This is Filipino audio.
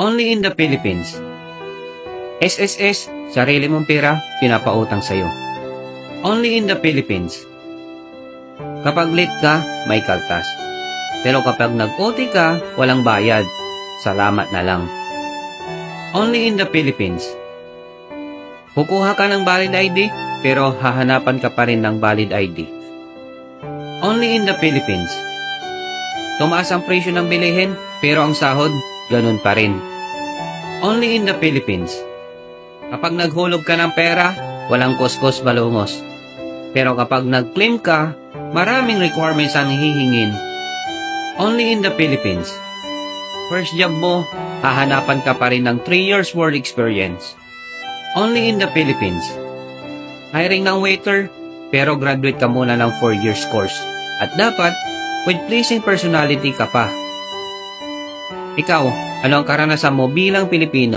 Only in the Philippines. SSS, sarili mong pera, pinapautang sa'yo. Only in the Philippines. Kapag late ka, may kaltas. Pero kapag nag-OT ka, walang bayad. Salamat na lang. Only in the Philippines. Kukuha ka ng valid ID, pero hahanapan ka pa rin ng valid ID. Only in the Philippines. Tumaas ang presyo ng bilihin, pero ang sahod, ganun pa rin. Only in the Philippines. Kapag naghulog ka ng pera, walang kuskus balungos. Pero kapag nag-claim ka, maraming requirements ang hihingin. Only in the Philippines. First job mo, hahanapan ka pa rin ng 3 years work experience. Only in the Philippines. Hiring ng waiter, pero graduate ka muna ng 4 years course. At dapat, with pleasing personality ka pa. Ikaw, ano ang karanasan mo bilang Pilipino?